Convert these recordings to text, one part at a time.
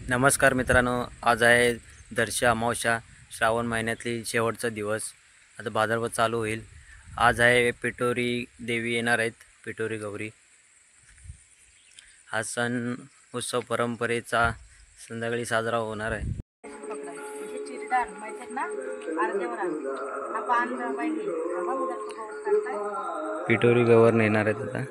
नमस्कार मित्रांनो, आज आहे दर्शा अमावस्या, श्रावण महिन्यातली शेवटचा दिवस. आता भाद्रपद चालू होईल. आज आहे पिठोरी देवी येणार आहेत, पिठोरी गौरी. हा सण उत्सव परंपरेचा संध्याकाळी साजरा होणार आहे. पिठोरी गौर येणार आहेत आता.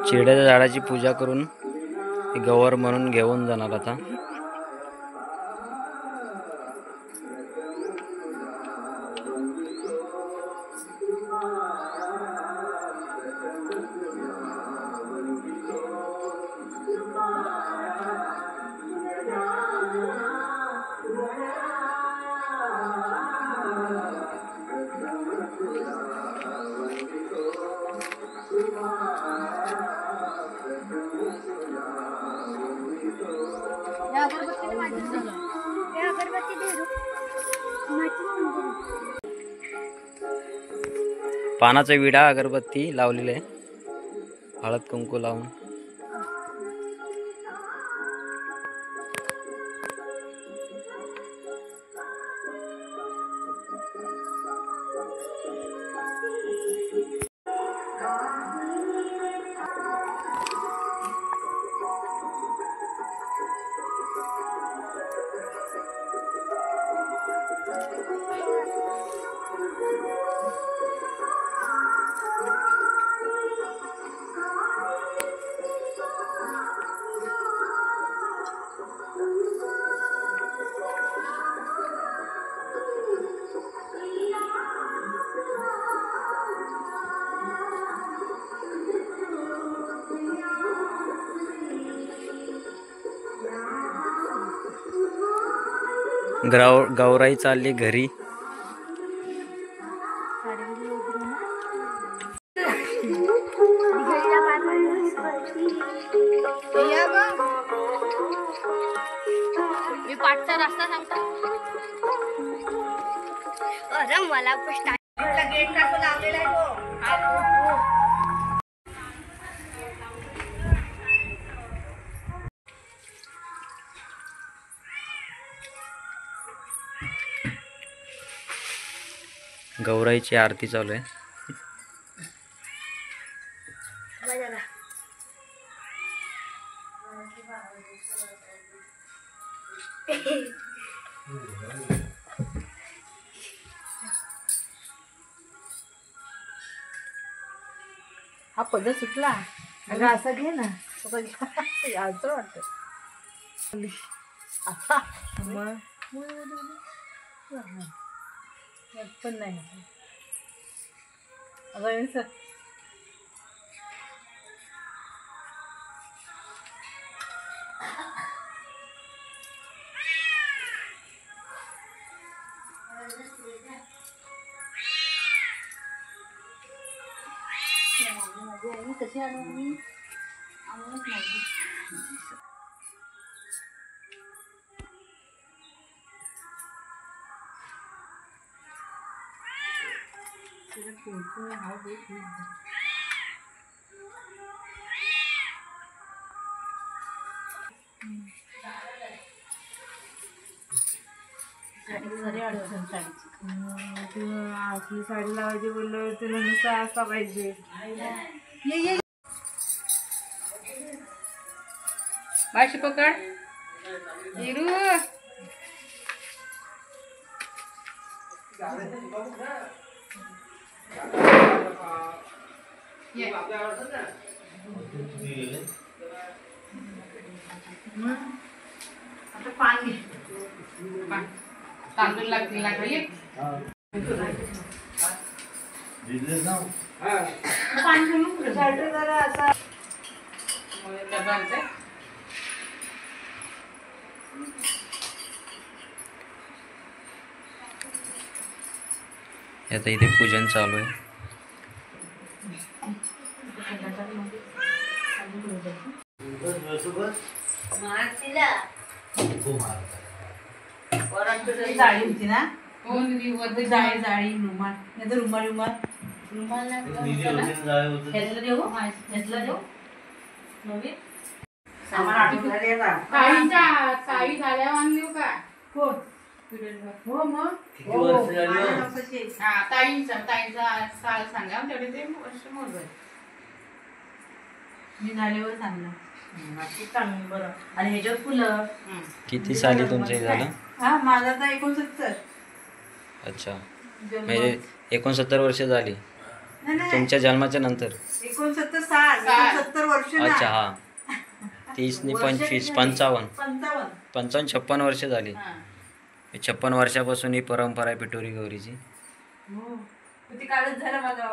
चिरड्याच्या झाडाची पूजा करून ती गौर म्हणून घेऊन जाणार आता. पानाचा विडा अगरबत्ती लावलेला आहे, हळद कुंकू लावून. गौराई चालली घरी. मी पाठचा रस्ता सांगतो. अरे मला गेट टाकून लावलेला आहे तो. गौराईची आरती चालू आहे. हा पदर सुटला. अगं असा घे ना, यायचं वाटतं. पण नाही आता कशी आणू मी आम्हालाच माहिती. असली साडी लावायची बोललं तुला नुसतं असा पाहिजे. माशी पकड हिरू. आता पाणी तांदूळ लागतील ना खाली. पाणी जरा असा डबा आणते. आता इथे पूजन चालू आहे. जाळी होती ना जाळी जाळी रुमाल नाही तर रुमाल रुमाल रुमाल ह्यातलं देऊ ह्यातलं देऊ नवीन सामान आठवून झाले आता. ताई झाल्यावर आणली का हो हो मग ताईंचा साल सांगा तेवढे ते वर्ष मोजल. मी झाल्यावर सांगणार चांगलं बरं. आणि ह्याच्यावर फुलं किती साली तुमचं हे झालं? हा माझा तर 69. अच्छा, जन्म. म्हणजे 69 वर्ष झाली नाही नाही तुमच्या जन्माच्या नंतर. 69 साल साल. 70 वर्ष ना. अच्छा, हा 30 ने 25 55 55 56 वर्ष झाली. 56 वर्षापासून ही परंपरा आहे पिटोरी गौरीची. हो ते कालच झालं माझा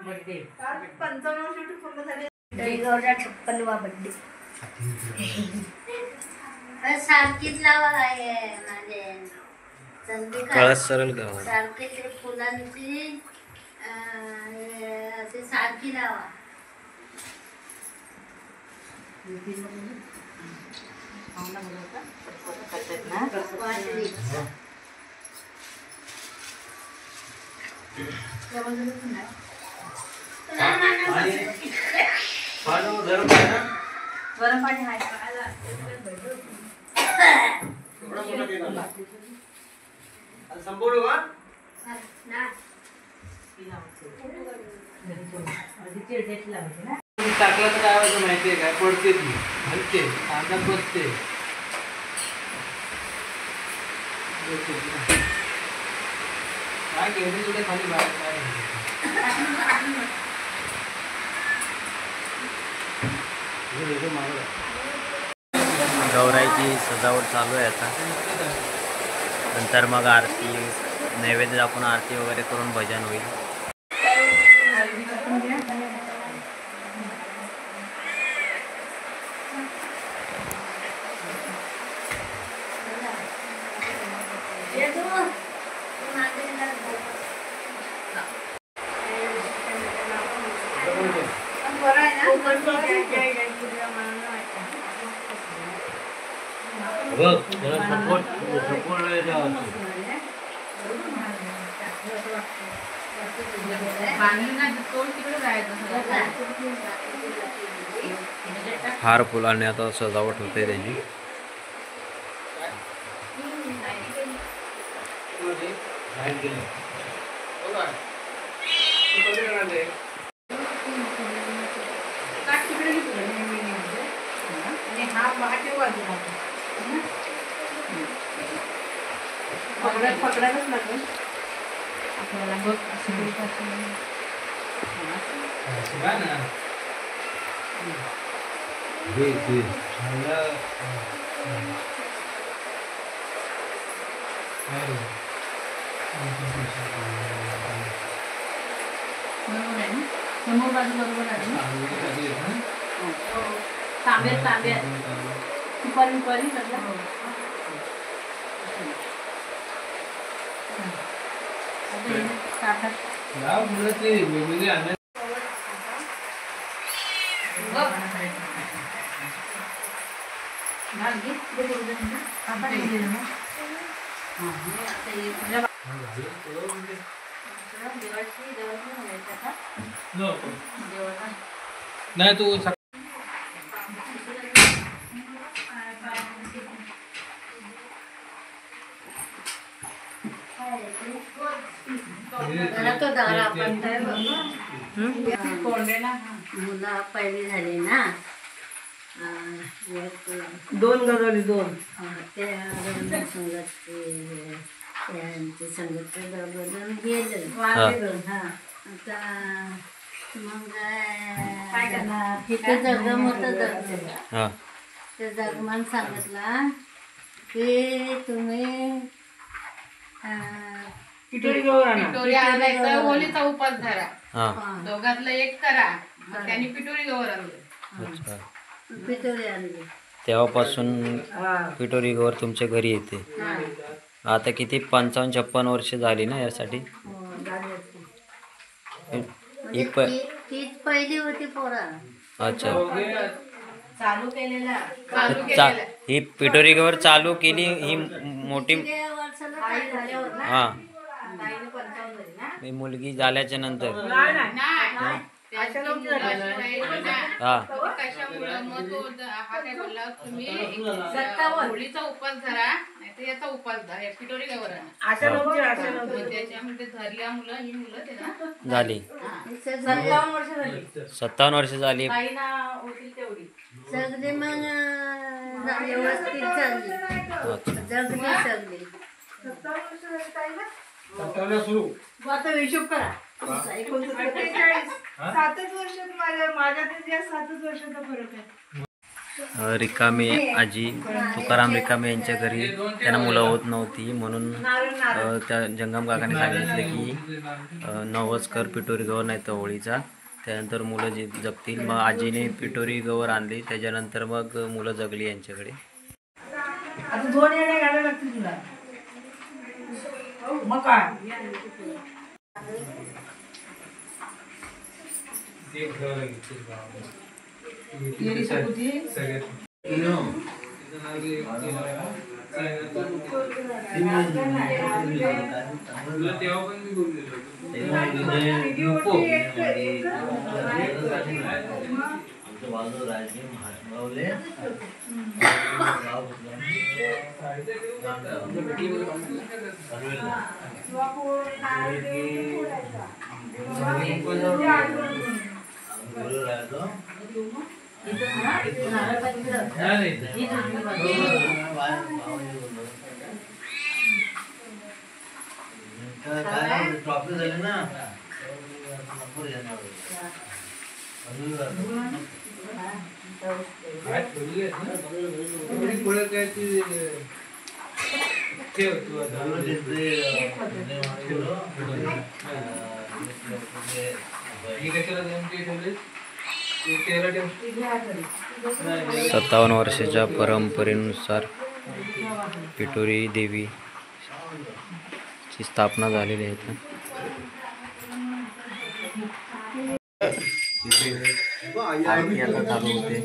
बर्थडे. काल 55 वर्ष पूर्ण झाले. गौरीचा 56वा बर्थडे. सारखीच लावा आहे माझे चंद्रिका. कळस सरळ गाव. सारखे ते फुलांची असे सारखी लावा. गरम पाणी आहे टाकलं तर काय व्हायचं माहितीये काय? पडते ती हलते अंदाज बसते. काय घेऊन तुझ्या खाली बाहेर गौराईची सजावट चालू आहे आता. नंतर मग आरती नैवेद्य दाखवून आरती वगैरे करून भजन होईल. हार फुलाने आता सजावट होते त्याची. पकडायलाच लागेल आपल्याला बघ. समोर बाजू बरोबर आहे ना. तांब्यात तांब्यात दुपारी दुपारी सगळं. नाही तू मुलं पहिली झाली ना. दोन गजवली दोन. त्या संगत दोन गेलं. आता मग काय करणार? तिथे जगम होतं जगम. हा, त्या जगमान सांगितला की तुम्ही पिठोरी गौर आणा. पिटोरी आणायचा होलीचा उपास धरा. हा, दोघातलं एक करा. मग त्यांनी पिटोरी गौर आणलं. अच्छा. पिठोरी आणली. तेव्हापासून पिटोरी गौर तुमच्या घरी येते. आता किती 55-56 वर्ष झाली ना यासाठी. झाली असती. ही प तीच पहिली होती पोरा. अच्छा. चालू केलेला ही पिटोरी गवर चालू केली ही मोठी. वर्षाला आई झाल्यावर ना हा, ताईने 55 झाली ना. ही मुलगी झाल्याच्या नंतर. नाही अशा नव्हती झाली. हा, कशामुळं मग तो हा काय बोलला तुम्ही 57. होळीचा उपास धरा नाहीतर याचा उपास धरा या पिटोरी गवरानं. अशा नव्हती. मग त्याच्यामध्ये धरल्या मुलं ही मुलं त्याला झाली 57 वर्ष झाली. 57 वर्ष झाली. ताईना होतील तेवढी. सगळे मग व्यवस्थित चालली. जगली सगळी. मग आता हिशोब करा. 7च वर्षात माझ्यात या 7च वर्षाचा फरक आहे. रिकामे आजी तुकाराम रिकामे यांच्या घरी त्यांना मुलं होत नव्हती म्हणून त्या जंगम काकाने सांगितले की नवस कर पिटोरी गवर नाही तर होळीचा, त्यानंतर मुलं जी जगतील. मग आजीने पिटोरी गवर आणली, त्याच्यानंतर मग मुलं जगली यांच्याकडे. आता 2 येण्या घालायला लागतील तुला. मग काय येरी सगुती. ट्रॉफी झाली ना. सत्तावन्न वर्षाच्या परंपरेनुसार पिटोरी देवी ची स्थापना झालेली आहे. आरती आता चालू होते.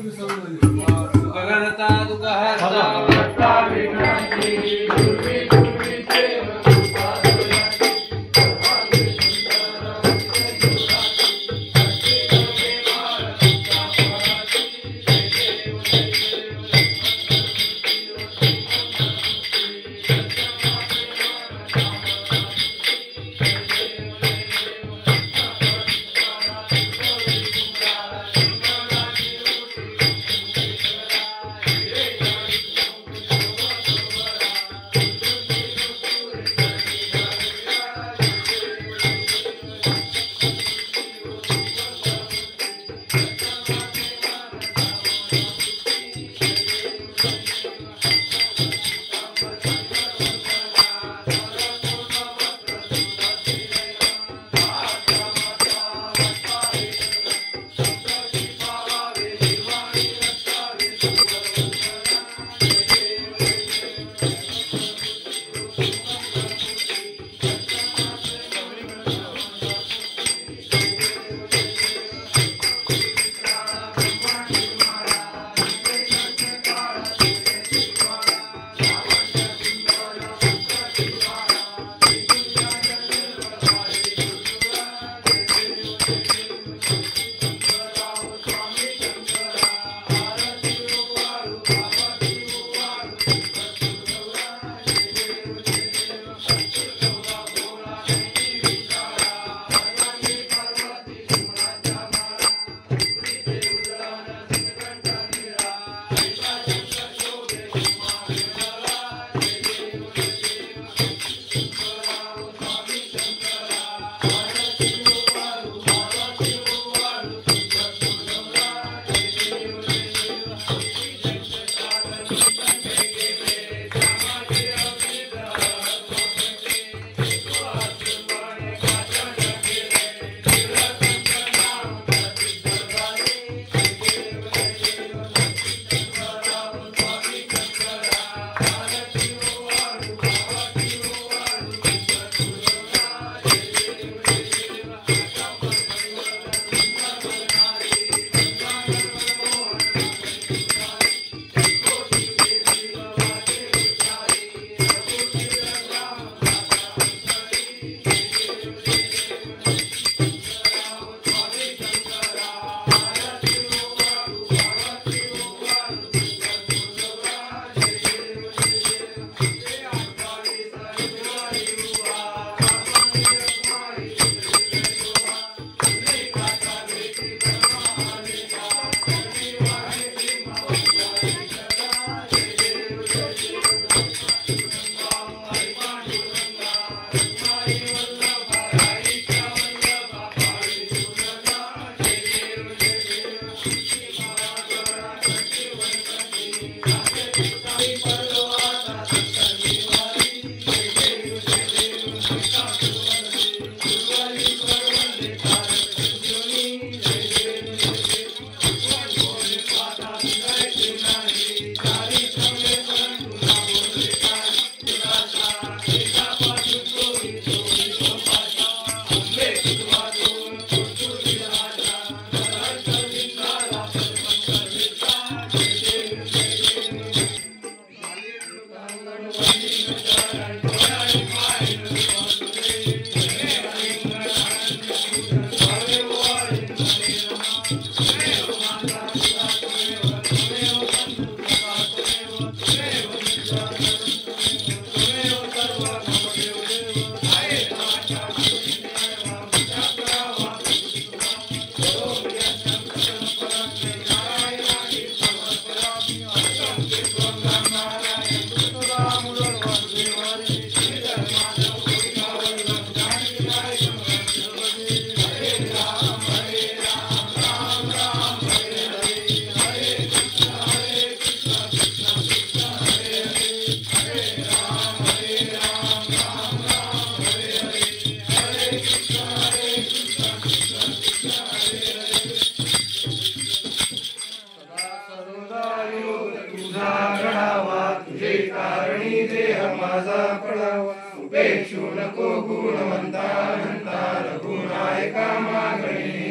माझा पडावा उपेक्षू नको गुणवंता नंता रघुनायका मागणे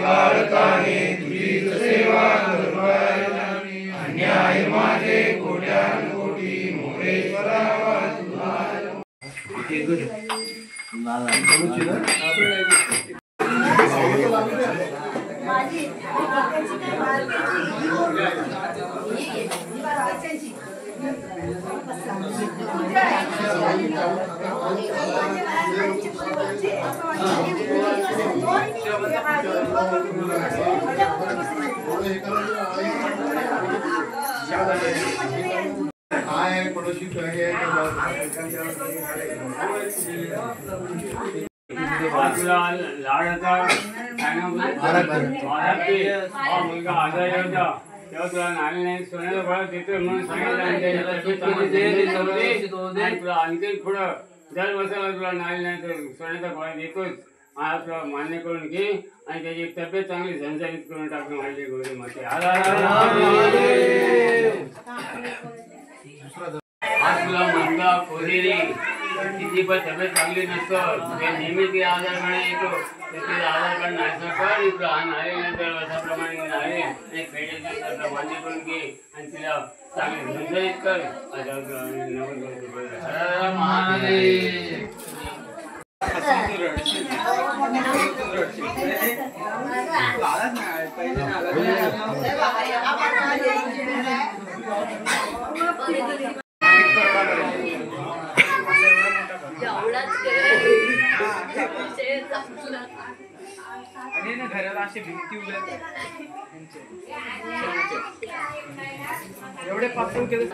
बाळकाने तुझीच सेवा करवायला अन्याय माझे कोट्यान कोटी मोरेश्वरा काय पडोशी मुलगा आजारी होता तेव्हा तुला नाणी नाही सोन्याला गोळा देतोय म्हणून सांगितलं तुला आणखी पुढं दर वर्षाला तुला नाणी नाही तर सोन्याचा गोळा देतोच हा तुला मान्य करून घे आणि त्याची तब्येत चांगली झणझणीत करून टाकून माझी गौरी माते आज तुला मुलगा पोहेरी तिची पण तब्येत चांगली नसतं ते नेहमी ती आजारपणे येतो तर तिला आजारपण नाहीचं कर तुला हा नाळे नंतर वर्षाप्रमाणे नाळे आणि पेढे मान्य करून घे आणि तिला चांगली झणझणीत कर घराला अशी भिंती एवढे पातळ केले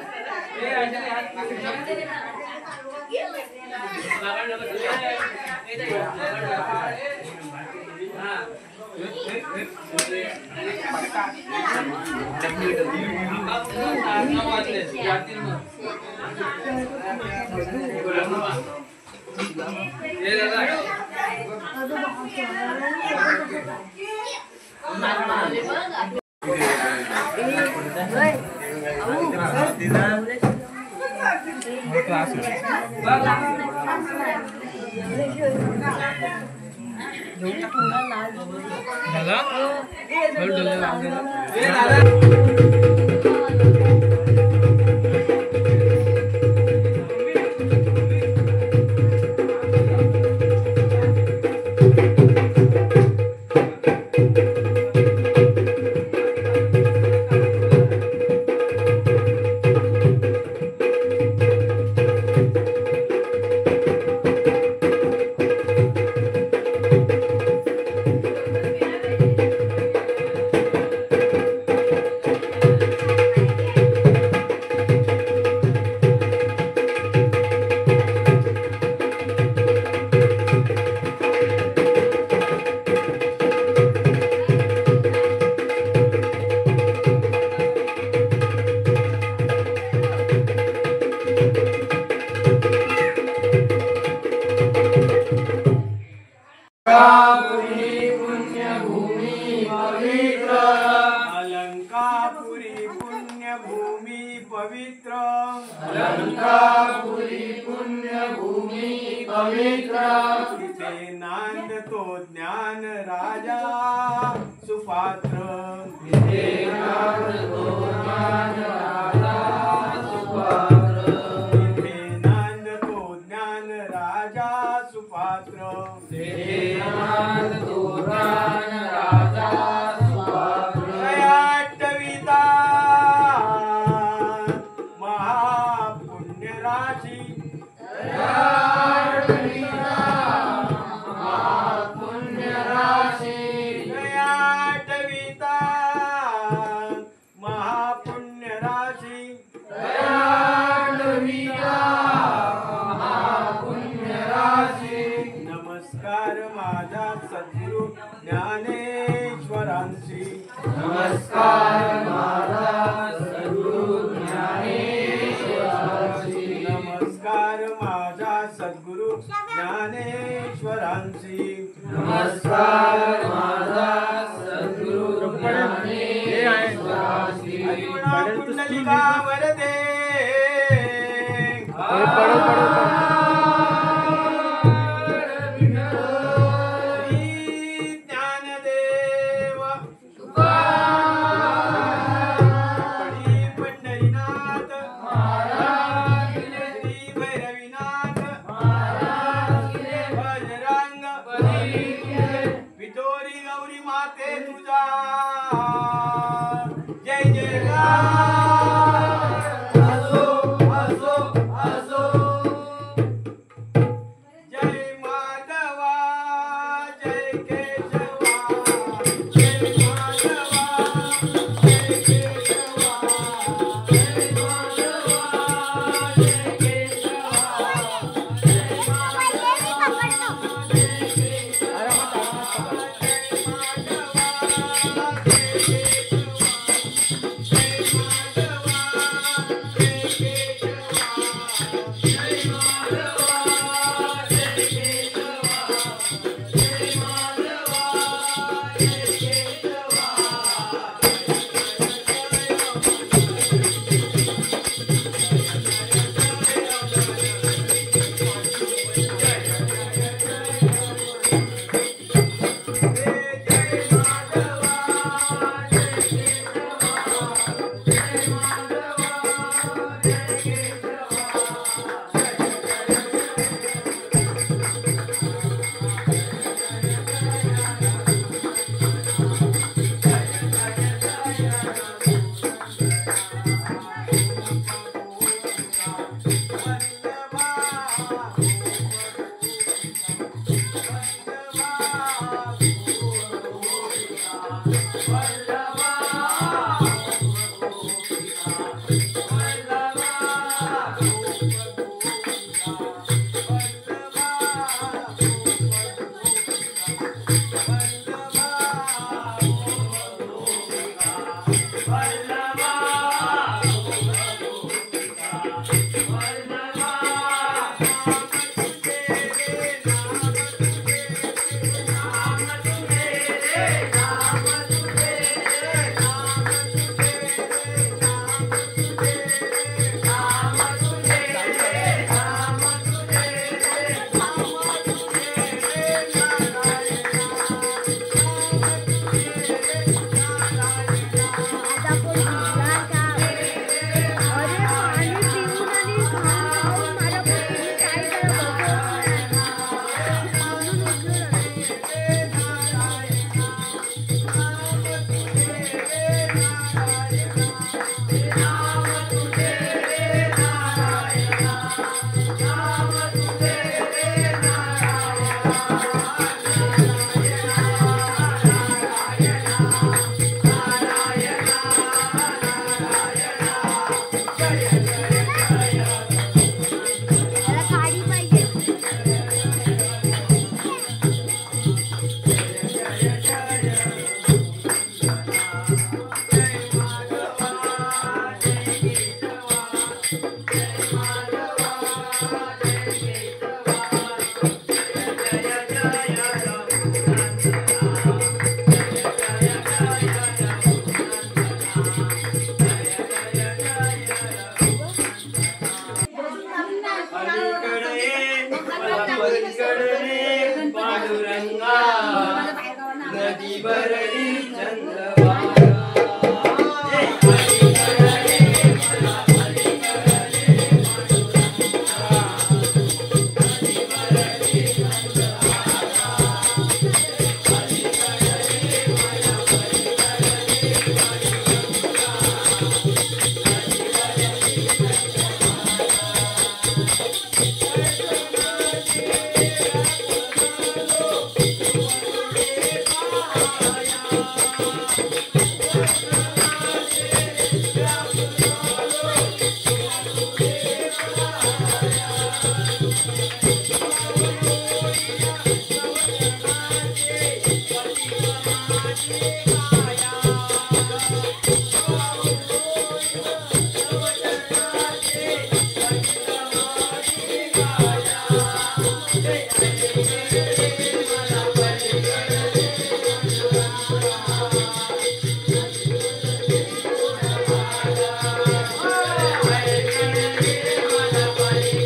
वरदे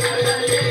Hare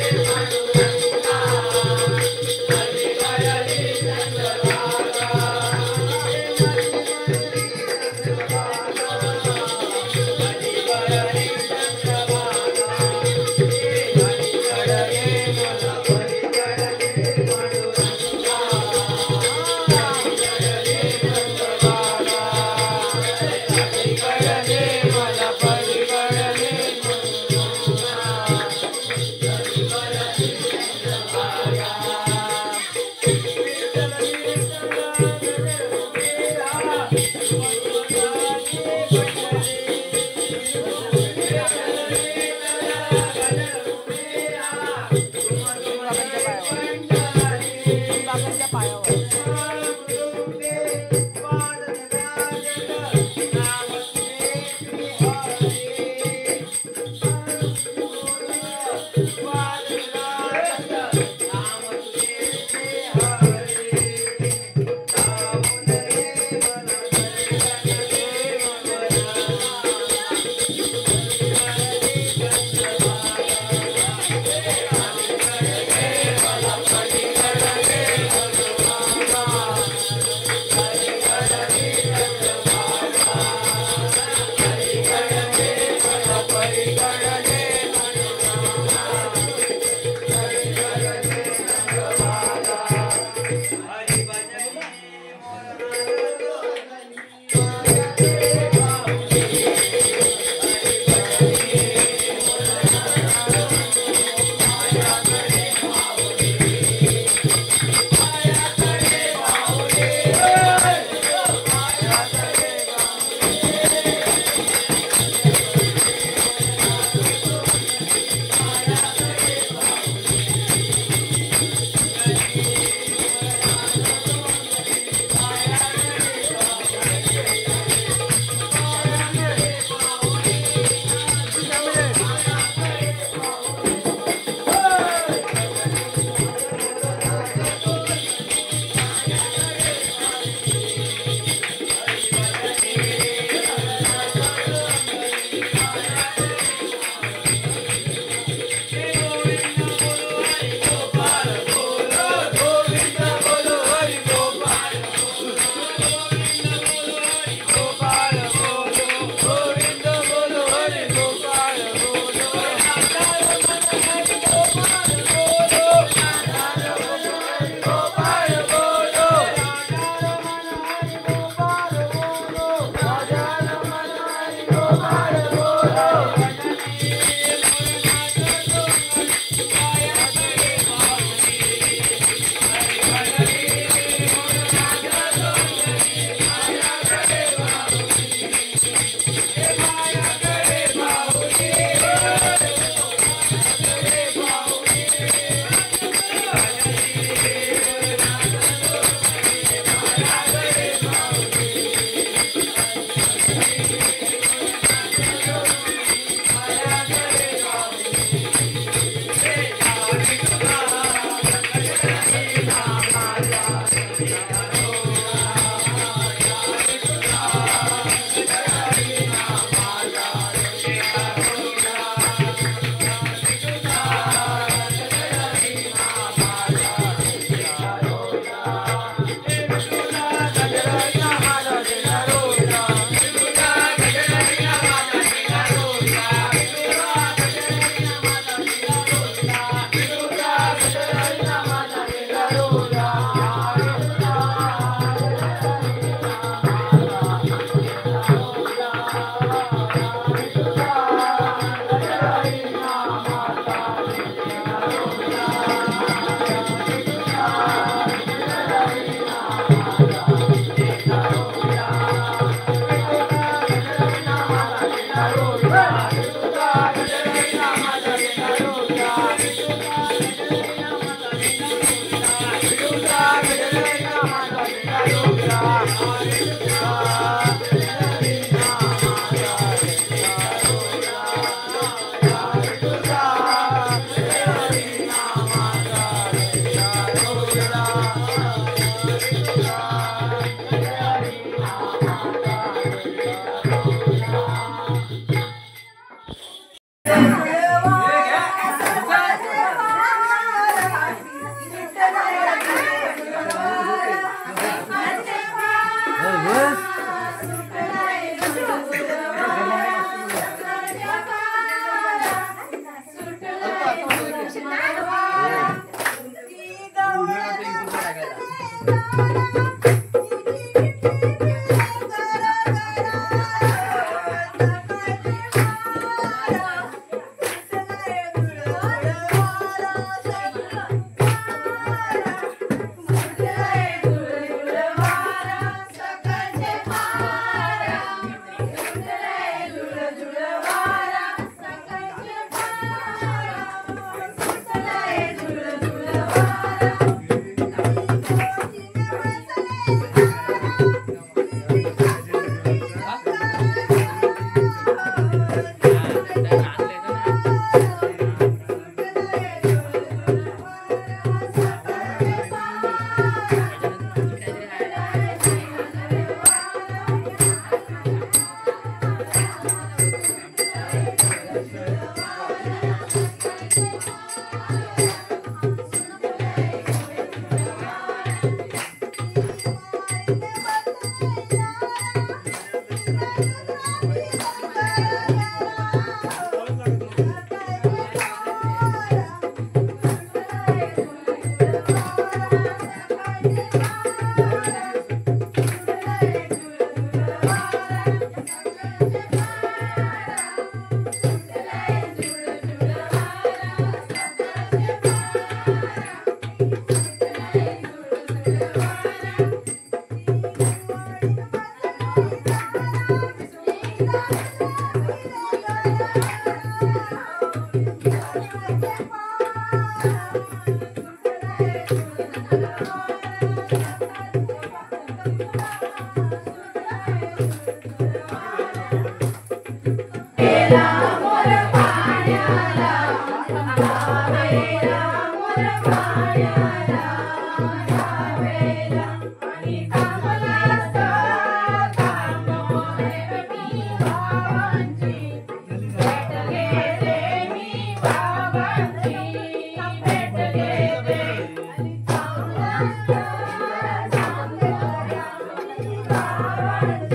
Thank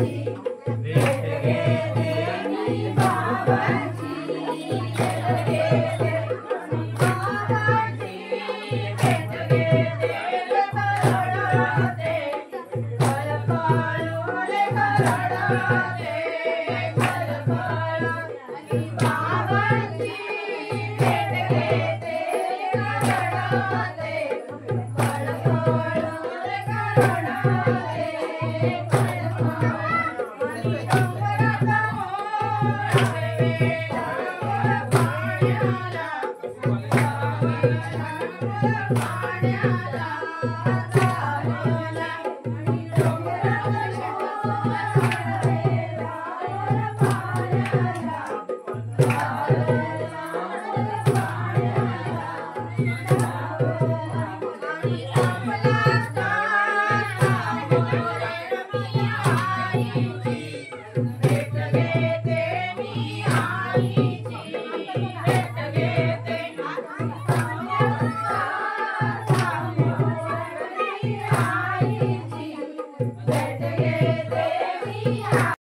you.